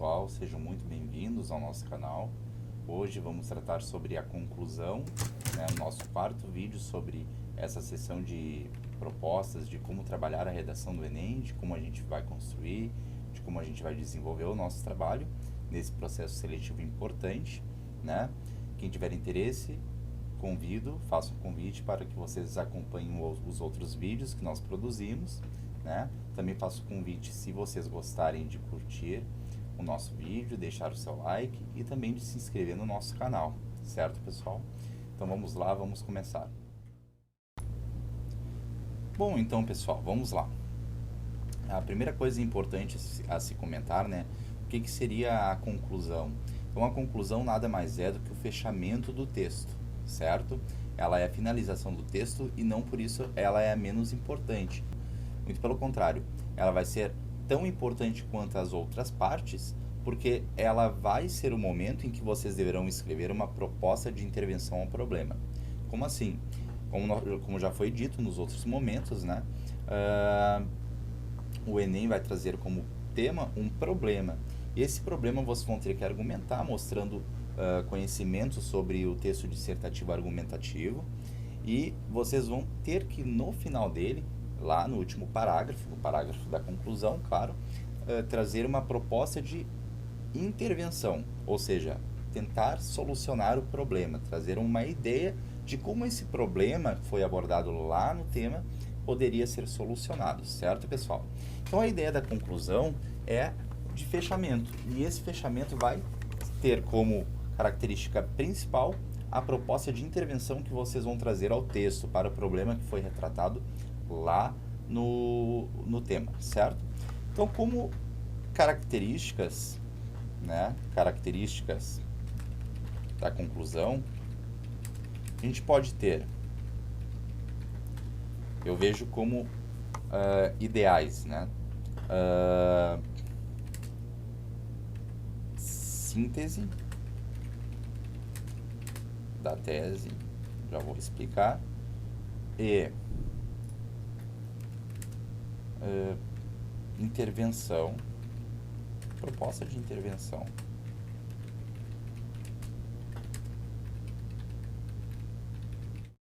pessoal, sejam muito bem-vindos ao nosso canal. Hoje vamos tratar sobre a conclusão, o nosso quarto vídeo sobre essa sessão de propostas de como trabalhar a redação do Enem, de como a gente vai construir, de como a gente vai desenvolver o nosso trabalho nesse processo seletivo importante, né? Quem tiver interesse, faço um convite para que vocês acompanhem os outros vídeos que nós produzimos, né? Também faço o convite, se vocês gostarem, de curtir o nosso vídeo, deixar o seu like e também de se inscrever no nosso canal, certo, pessoal? Então vamos lá, vamos começar. Bom, então, pessoal, vamos lá. A primeira coisa importante a se comentar, né? O que seria a conclusão? Então, a conclusão nada mais é do que o fechamento do texto, certo? Ela é a finalização do texto e não por isso ela é a menos importante. Muito pelo contrário, ela vai ser tão importante quanto as outras partes, porque ela vai ser o momento em que vocês deverão escrever uma proposta de intervenção ao problema. Como assim? Como já foi dito nos outros momentos, né? O Enem vai trazer como tema um problema. E esse problema vocês vão ter que argumentar, mostrando conhecimento sobre o texto dissertativo argumentativo, e vocês vão ter que, no final dele, lá no último parágrafo, no parágrafo da conclusão, claro, trazer uma proposta de intervenção, ou seja, tentar solucionar o problema, trazer uma ideia de como esse problema que foi abordado lá no tema poderia ser solucionado, certo, pessoal? Então a ideia da conclusão é de fechamento, e esse fechamento vai ter como característica principal a proposta de intervenção que vocês vão trazer ao texto para o problema que foi retratado lá no tema, certo? Então, como características, né, características da conclusão, a gente pode ter, eu vejo como ideais, né? Síntese da tese, já vou explicar, e intervenção, proposta de intervenção.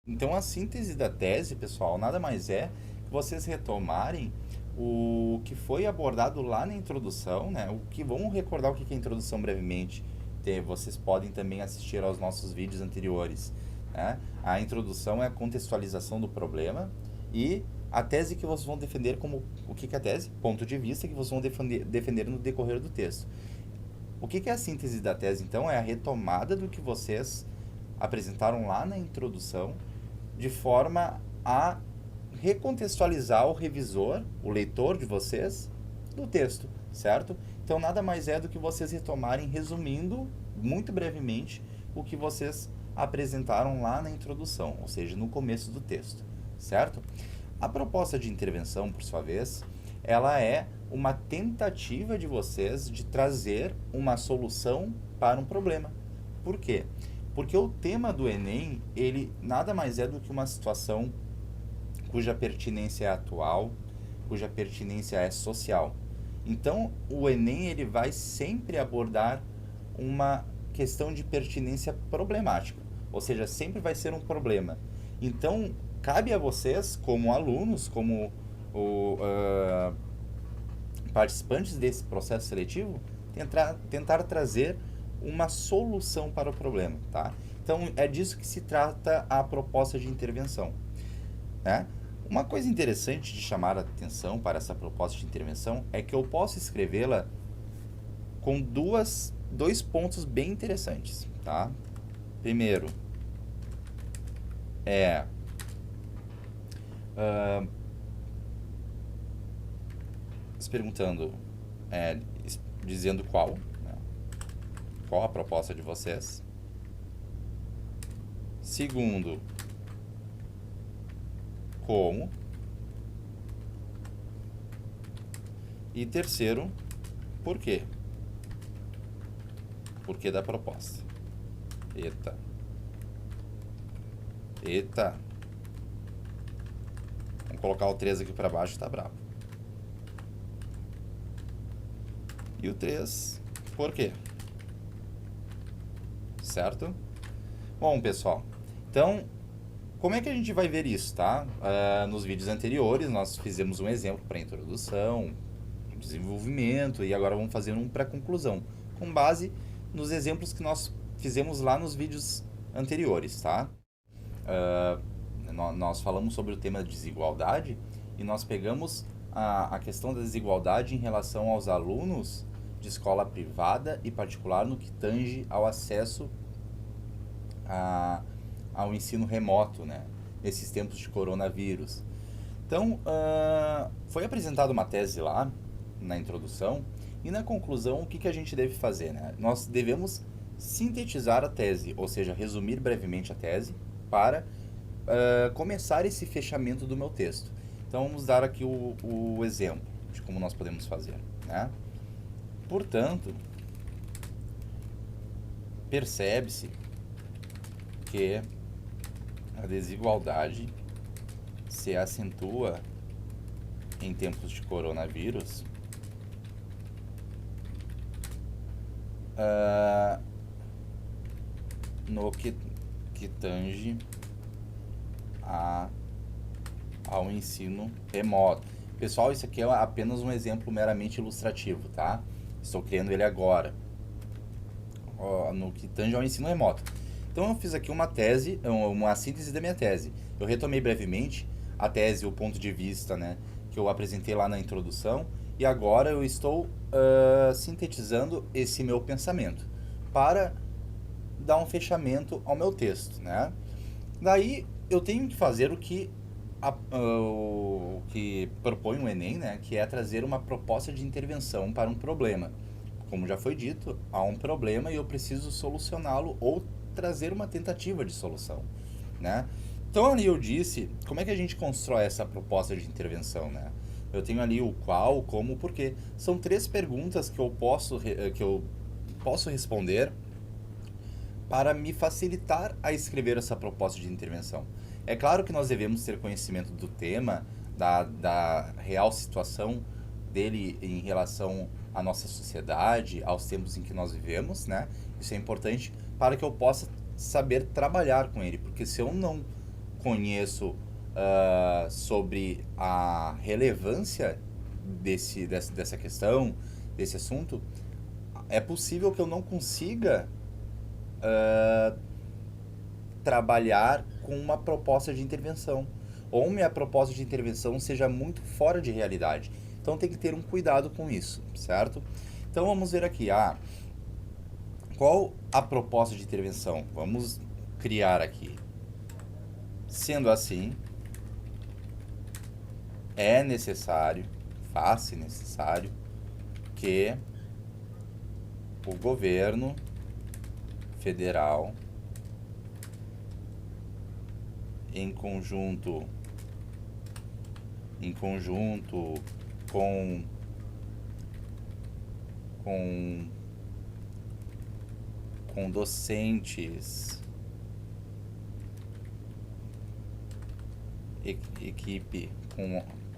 Então, a síntese da tese, pessoal, nada mais é que vocês retomarem o que foi abordado lá na introdução, né? Vamos recordar o que é a introdução brevemente. Vocês podem também assistir aos nossos vídeos anteriores, né? A introdução é a contextualização do problema e a tese que vocês vão defender como... O que é a tese? Ponto de vista que vocês vão defender no decorrer do texto. O que é a síntese da tese, então? É a retomada do que vocês apresentaram lá na introdução, de forma a recontextualizar o revisor, o leitor de vocês, do texto, certo? Então, nada mais é do que vocês retomarem, resumindo, muito brevemente, o que vocês apresentaram lá na introdução, ou seja, no começo do texto, certo? A proposta de intervenção, por sua vez, ela é uma tentativa de vocês de trazer uma solução para um problema. Por quê? Porque o tema do Enem, ele nada mais é do que uma situação cuja pertinência é atual, cuja pertinência é social. Então, o Enem, ele vai sempre abordar uma questão de pertinência problemática, ou seja, sempre vai ser um problema. Então, cabe a vocês, como alunos, como participantes desse processo seletivo, tentar trazer uma solução para o problema, tá? Então, é disso que se trata a proposta de intervenção, né? Uma coisa interessante de chamar a atenção para essa proposta de intervenção é que eu posso escrevê-la com dois pontos bem interessantes, tá? Primeiro, se perguntando, dizendo qual a proposta de vocês. Segundo, como. E terceiro, por quê? Por que da proposta? Eita. Vamos colocar o 3 aqui para baixo, tá bravo. E o 3 Por quê? Certo? Bom, pessoal, então, como é que a gente vai ver isso, tá? Nos vídeos anteriores, nós fizemos um exemplo para introdução, desenvolvimento, e agora vamos fazer um para conclusão, com base nos exemplos que nós fizemos lá nos vídeos anteriores, tá? Nós falamos sobre o tema de desigualdade e nós pegamos a questão da desigualdade em relação aos alunos de escola privada e particular no que tange ao acesso ao ensino remoto, né? Nesses tempos de coronavírus. Então, foi apresentada uma tese lá, na introdução, e na conclusão, o que a gente deve fazer, né? Nós devemos sintetizar a tese, ou seja, resumir brevemente a tese, para começar esse fechamento do meu texto. Então, vamos dar aqui o exemplo de como nós podemos fazer, né? Portanto, percebe-se que a desigualdade se acentua em tempos de coronavírus no que tange ao ensino remoto. Pessoal, isso aqui é apenas um exemplo meramente ilustrativo, tá? Estou criando ele agora, no que tange ao ensino remoto. Então eu fiz aqui uma tese, uma síntese da minha tese. Eu retomei brevemente a tese, o ponto de vista, né, que eu apresentei lá na introdução, e agora eu estou sintetizando esse meu pensamento para dar um fechamento ao meu texto, né? Daí eu tenho que fazer o que propõe o Enem, né, que é trazer uma proposta de intervenção para um problema. Como já foi dito, há um problema e eu preciso solucioná-lo ou trazer uma tentativa de solução, né? Então ali eu disse, como é que a gente constrói essa proposta de intervenção, né? Eu tenho ali o qual, o como, o porquê. São 3 perguntas que eu posso responder para me facilitar a escrever essa proposta de intervenção. É claro que nós devemos ter conhecimento do tema, da real situação dele em relação à nossa sociedade, aos tempos em que nós vivemos, né? Isso é importante para que eu possa saber trabalhar com ele, porque se eu não conheço sobre a relevância dessa questão, desse assunto, é possível que eu não consiga trabalhar com uma proposta de intervenção, ou minha proposta de intervenção seja muito fora de realidade. Então tem que ter um cuidado com isso, certo? Então vamos ver aqui, qual a proposta de intervenção? Vamos criar aqui. Sendo assim, é necessário, faz-se necessário, que o governo federal, em conjunto com docentes,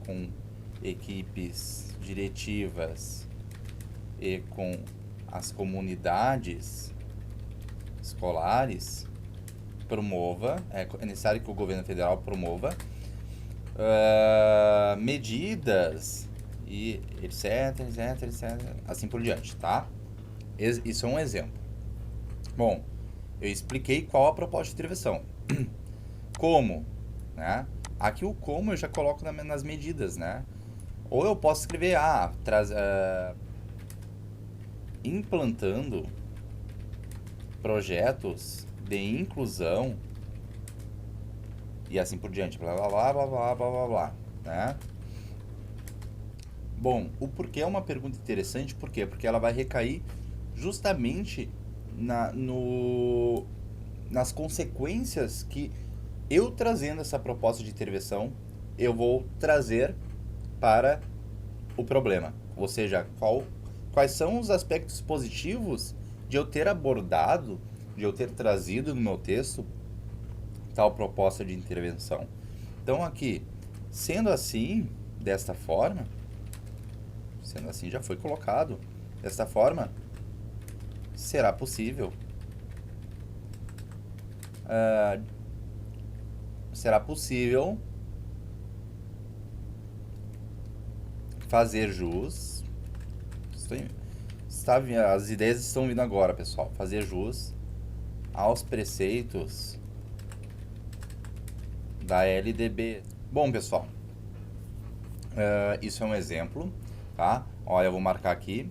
com equipes diretivas e com as comunidades escolares, é necessário que o governo federal promova medidas e etc, assim por diante, tá? Isso é um exemplo. Bom, eu expliquei qual a proposta de intervenção. Como, né? Aqui o como eu já coloco nas medidas, né? Ou eu posso escrever, implantando projetos de inclusão e assim por diante, blá blá blá blá blá blá blá blá, né? Bom, o porquê é uma pergunta interessante, por quê? Porque ela vai recair justamente nas consequências que eu trazendo essa proposta de intervenção, eu vou trazer para o problema. Ou seja, quais são os aspectos positivos de eu ter abordado, de eu ter trazido no meu texto tal proposta de intervenção. Então aqui, sendo assim, desta forma, já foi colocado, desta forma, será possível ah, será possível fazer jus. As ideias estão vindo agora, pessoal. Fazer jus aos preceitos da LDB. Bom, pessoal, isso é um exemplo, tá? Olha, eu vou marcar aqui.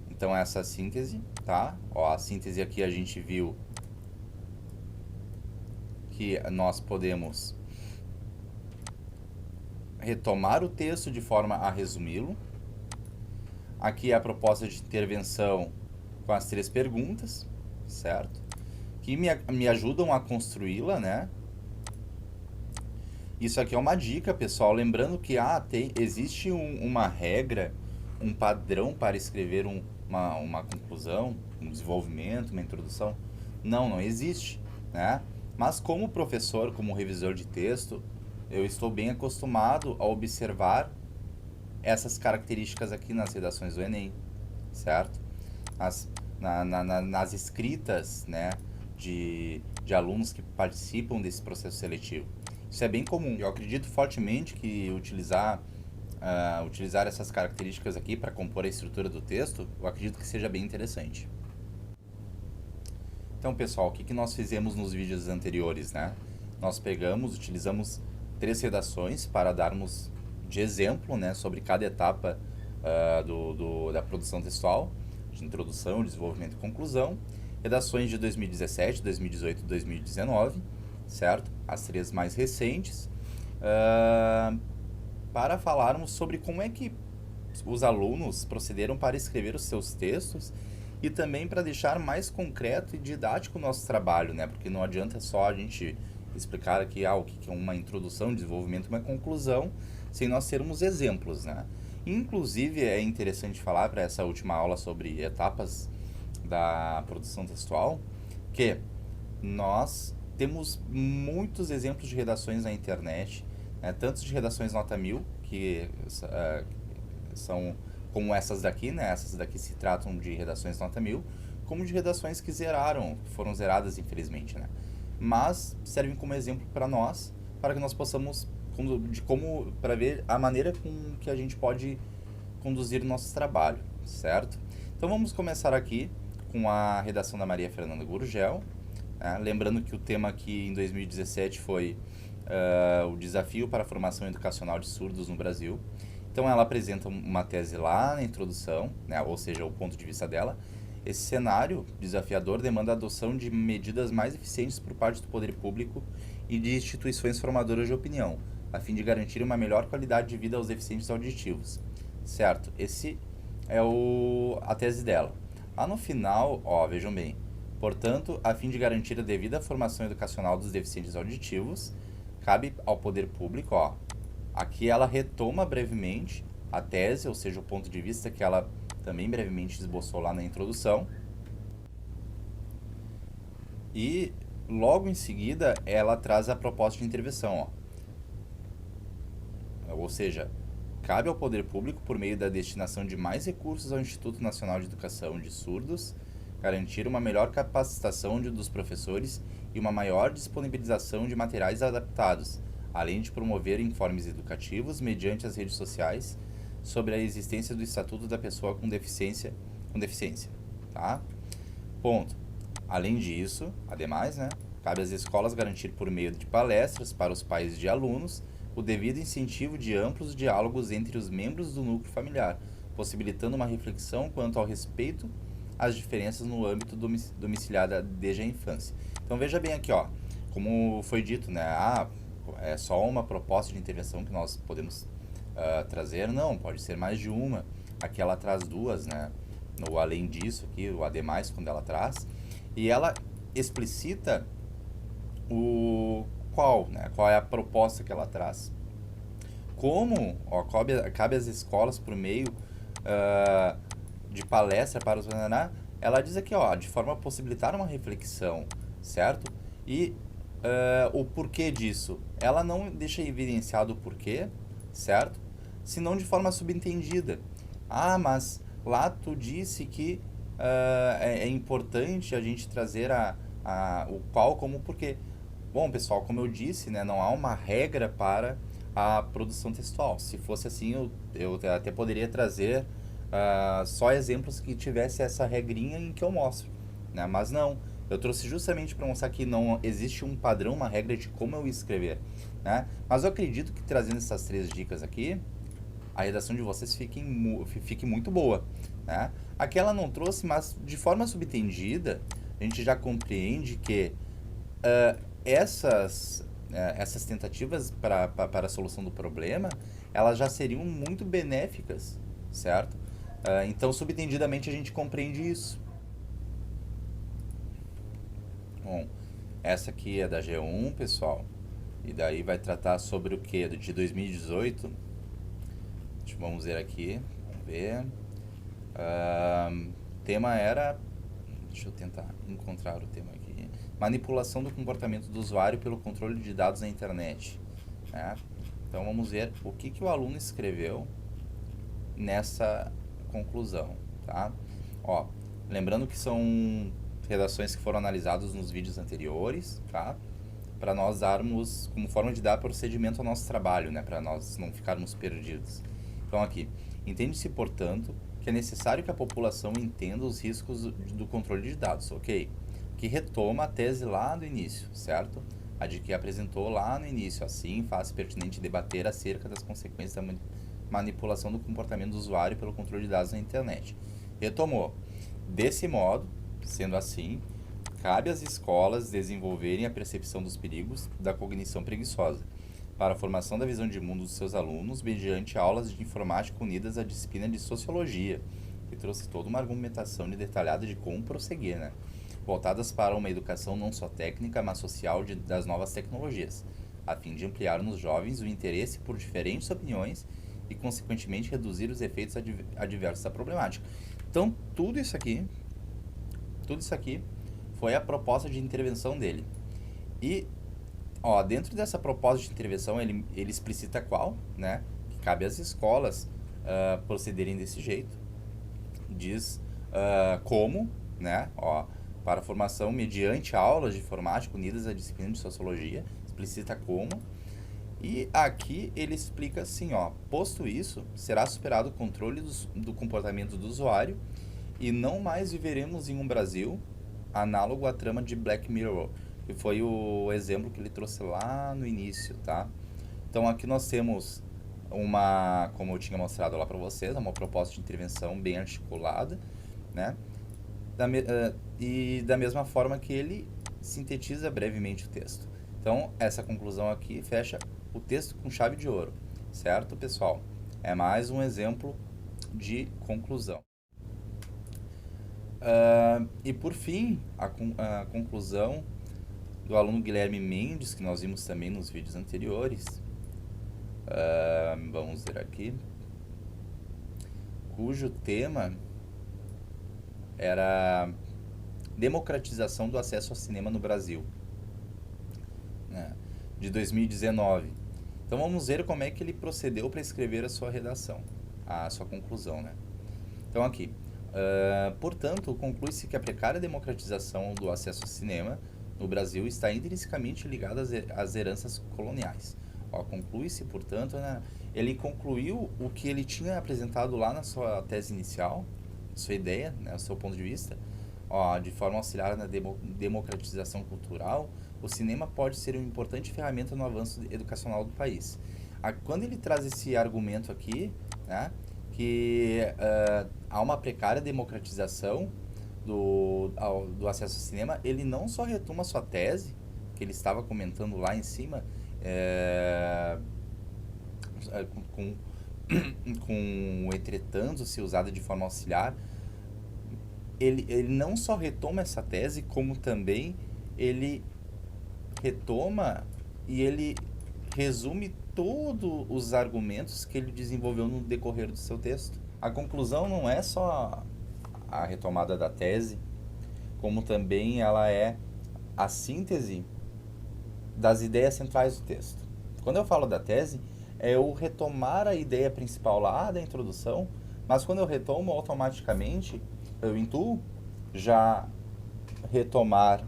Então, essa síntese, tá? Ó, a síntese aqui a gente viu que nós podemos retomar o texto de forma a resumi-lo. Aqui é a proposta de intervenção com as 3 perguntas, certo? Que me ajudam a construí-la, né? Isso aqui é uma dica, pessoal. Lembrando que existe uma regra, um padrão para escrever uma conclusão, um desenvolvimento, uma introdução. Não existe, né? Mas como professor, como revisor de texto, eu estou bem acostumado a observar essas características aqui nas redações do Enem, certo? Nas escritas, né, de alunos que participam desse processo seletivo. Isso é bem comum. Eu acredito fortemente que utilizar essas características aqui para compor a estrutura do texto, eu acredito que seja bem interessante. Então, pessoal, o que nós fizemos nos vídeos anteriores, né? Nós utilizamos 3 redações para darmos de exemplo, né, sobre cada etapa da produção textual, de introdução, desenvolvimento e conclusão. Redações de 2017, 2018 e 2019, certo? As 3 mais recentes, para falarmos sobre como é que os alunos procederam para escrever os seus textos e também para deixar mais concreto e didático o nosso trabalho, né? Porque não adianta só a gente explicar aqui o que é uma introdução, desenvolvimento e uma conclusão, sem nós termos exemplos, né? Inclusive, é interessante falar para essa última aula sobre etapas da produção textual, que nós temos muitos exemplos de redações na internet, né? Tanto de redações nota 1000, que são como essas daqui, né? Essas daqui se tratam de redações nota 1000, como de redações que foram zeradas, infelizmente, né? Mas servem como exemplo para nós, para que nós possamos, para ver a maneira com que a gente pode conduzir o nosso trabalho, certo? Então vamos começar aqui com a redação da Maria Fernanda Gurgel, né? Lembrando que o tema aqui em 2017 foi o desafio para a formação educacional de surdos no Brasil. Então ela apresenta uma tese lá na introdução, né? Ou seja, o ponto de vista dela. Esse cenário desafiador demanda a adoção de medidas mais eficientes por parte do poder público e de instituições formadoras de opinião, a fim de garantir uma melhor qualidade de vida aos deficientes auditivos. Certo? Esse é a tese dela. Lá no final, vejam bem. Portanto, a fim de garantir a devida formação educacional dos deficientes auditivos, cabe ao poder público, aqui ela retoma brevemente a tese, ou seja, o ponto de vista que ela também brevemente esboçou lá na introdução. E logo em seguida ela traz a proposta de intervenção, ou seja, cabe ao poder público, por meio da destinação de mais recursos ao Instituto Nacional de Educação de Surdos, garantir uma melhor capacitação dos professores e uma maior disponibilização de materiais adaptados, além de promover informes educativos mediante as redes sociais sobre a existência do Estatuto da Pessoa com Deficiência, tá? Ponto. Além disso, ademais, né, cabe às escolas garantir por meio de palestras para os pais de alunos o devido incentivo de amplos diálogos entre os membros do núcleo familiar, possibilitando uma reflexão quanto ao respeito às diferenças no âmbito domiciliar desde a infância. Então veja bem aqui, como foi dito, né, é só uma proposta de intervenção que nós podemos trazer? Não, pode ser mais de uma. Aqui ela traz 2, né? No além disso, aqui, o ademais, quando ela traz. E ela explicita qual é a proposta que ela traz. Como cabe às escolas, por meio de palestra para os... Ela diz aqui, de forma a possibilitar uma reflexão, certo? E o porquê disso. Ela não deixa evidenciado o porquê, certo? Senão de forma subentendida. Mas lá tu disse que é importante a gente trazer o qual como porque, bom, pessoal, como eu disse, né, não há uma regra para a produção textual. Se fosse assim, eu até poderia trazer só exemplos que tivesse essa regrinha em que eu mostro, né? Mas não, eu trouxe justamente para mostrar que não existe um padrão, uma regra de como eu escrever, né? Mas eu acredito que trazendo essas 3 dicas aqui, a redação de vocês fique muito boa, né? Aqui ela não trouxe, mas de forma subentendida, a gente já compreende que essas tentativas para a solução do problema, elas já seriam muito benéficas, certo? Então, subentendidamente, a gente compreende isso. Bom, essa aqui é da G1, pessoal, e daí vai tratar sobre o que? De 2018. Vamos ver aqui, vamos ver. O tema era. Deixa eu tentar encontrar o tema aqui. Manipulação do comportamento do usuário pelo controle de dados na internet. Né? Então vamos ver o que o aluno escreveu nessa conclusão. Tá? Ó, lembrando que são redações que foram analisadas nos vídeos anteriores, tá? Para nós darmos, como forma de dar procedimento ao nosso trabalho, né? Para nós não ficarmos perdidos. Então aqui, entende-se, portanto, que é necessário que a população entenda os riscos do controle de dados, ok? Que retoma a tese lá do início, certo? A de que apresentou lá no início, assim faz pertinente debater acerca das consequências da manipulação do comportamento do usuário pelo controle de dados na internet. Retomou. Desse modo, sendo assim, cabe às escolas desenvolverem a percepção dos perigos da cognição preguiçosa, para a formação da visão de mundo dos seus alunos, mediante aulas de informática unidas à disciplina de sociologia, que trouxe toda uma argumentação detalhada de como prosseguir, né? Voltadas para uma educação não só técnica, mas social das novas tecnologias, a fim de ampliar nos jovens o interesse por diferentes opiniões e, consequentemente, reduzir os efeitos adversos da problemática. Então, tudo isso aqui foi a proposta de intervenção dele. E, ó, dentro dessa proposta de intervenção, ele explicita qual, né? Que cabe às escolas procederem desse jeito. Diz como, né? Ó, para a formação mediante aulas de informática unidas à disciplina de sociologia, explicita como. E aqui ele explica assim, ó, posto isso, será superado o controle do comportamento do usuário e não mais viveremos em um Brasil análogo à trama de Black Mirror, que foi o exemplo que ele trouxe lá no início, tá? Então aqui nós temos como eu tinha mostrado lá para vocês, uma proposta de intervenção bem articulada, né? E da mesma forma que ele sintetiza brevemente o texto. Então essa conclusão aqui fecha o texto com chave de ouro, certo, pessoal? É mais um exemplo de conclusão. E por fim, a conclusão do aluno Guilherme Mendes, que nós vimos também nos vídeos anteriores. Vamos ver aqui. Cujo tema era democratização do acesso ao cinema no Brasil, né, de 2019. Então vamos ver como é que ele procedeu para escrever a sua redação, a sua conclusão, né? Então aqui, portanto, conclui-se que a precária democratização do acesso ao cinema no Brasil está intrinsecamente ligada às heranças coloniais. Conclui-se, portanto, né, ele concluiu o que ele tinha apresentado lá na sua tese inicial, sua ideia, né, o seu ponto de vista. De forma auxiliar na democratização cultural, o cinema pode ser uma importante ferramenta no avanço educacional do país. Quando ele traz esse argumento aqui, né, que há uma precária democratização do acesso ao cinema, ele não só retoma a sua tese, que ele estava comentando lá em cima, com o entretanto se usada de forma auxiliar, ele não só retoma essa tese, como também ele retoma e ele resume todos os argumentos que ele desenvolveu no decorrer do seu texto. A conclusão não é só a retomada da tese, como também ela é a síntese das ideias centrais do texto. Quando eu falo da tese, é eu retomar a ideia principal lá da introdução, mas quando eu retomo, automaticamente eu intuo já retomar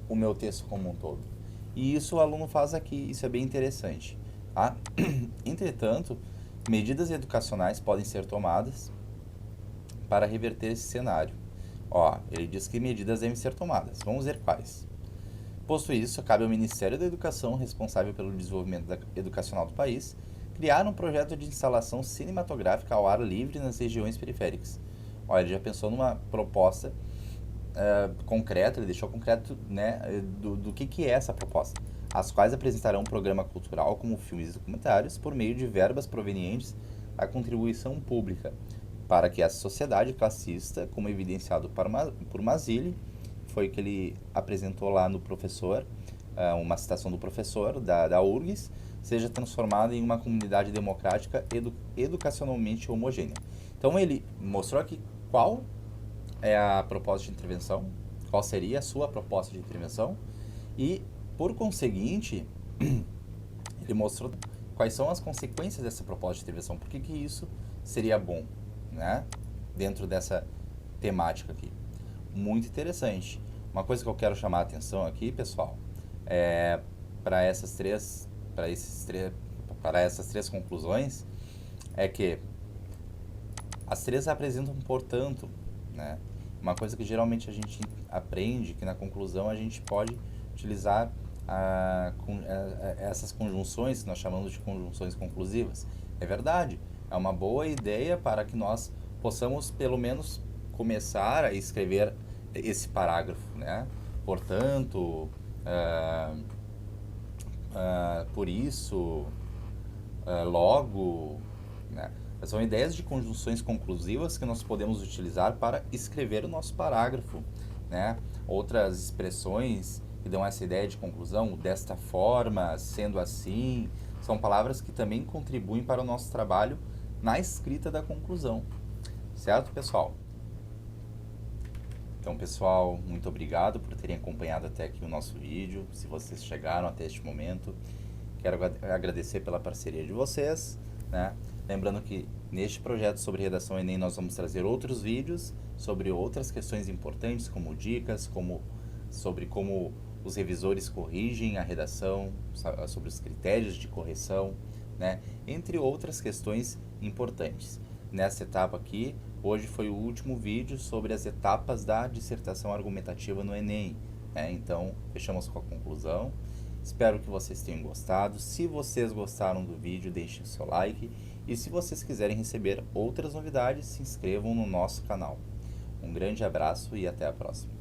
o meu texto como um todo. E isso o aluno faz aqui, isso é bem interessante. Tá? Entretanto, medidas educacionais podem ser tomadas para reverter esse cenário. Ó, ele diz que medidas devem ser tomadas. Vamos ver quais. Posto isso, cabe ao Ministério da Educação, responsável pelo desenvolvimento educacional do país, criar um projeto de instalação cinematográfica ao ar livre nas regiões periféricas. Olha, ele já pensou numa proposta concreta, ele deixou concreto, né, do que é essa proposta. As quais apresentarão um programa cultural como filmes e documentários por meio de verbas provenientes da contribuição pública, para que essa sociedade classista, como evidenciado por Mazzilli, foi o que ele apresentou lá no professor, uma citação do professor da URGS, seja transformada em uma comunidade democrática educacionalmente homogênea. Então ele mostrou aqui qual é a proposta de intervenção, qual seria a sua proposta de intervenção e, por conseguinte, ele mostrou quais são as consequências dessa proposta de intervenção, por que isso seria bom, né, dentro dessa temática aqui. Muito interessante. Uma coisa que eu quero chamar a atenção aqui, pessoal, é para essas três conclusões, é que as três apresentam, portanto, né, uma coisa que geralmente a gente aprende, que na conclusão a gente pode utilizar essas conjunções, que nós chamamos de conjunções conclusivas. É verdade, é uma boa ideia para que nós possamos, pelo menos, começar a escrever esse parágrafo, né? Portanto, por isso, logo, né? São ideias de conjunções conclusivas que nós podemos utilizar para escrever o nosso parágrafo, né? Outras expressões que dão essa ideia de conclusão, desta forma, sendo assim, são palavras que também contribuem para o nosso trabalho na escrita da conclusão. Certo, pessoal? Então, pessoal, muito obrigado por terem acompanhado até aqui o nosso vídeo. Se vocês chegaram até este momento, quero agradecer pela parceria de vocês, né? Lembrando que neste projeto sobre redação Enem nós vamos trazer outros vídeos sobre outras questões importantes, como dicas, sobre como os revisores corrigem a redação, sobre os critérios de correção, né? Entre outras questões importantes. Nessa etapa aqui, hoje foi o último vídeo sobre as etapas da dissertação argumentativa no Enem, né? Então, fechamos com a conclusão. Espero que vocês tenham gostado. Se vocês gostaram do vídeo, deixem o seu like. E se vocês quiserem receber outras novidades, se inscrevam no nosso canal. Um grande abraço e até a próxima.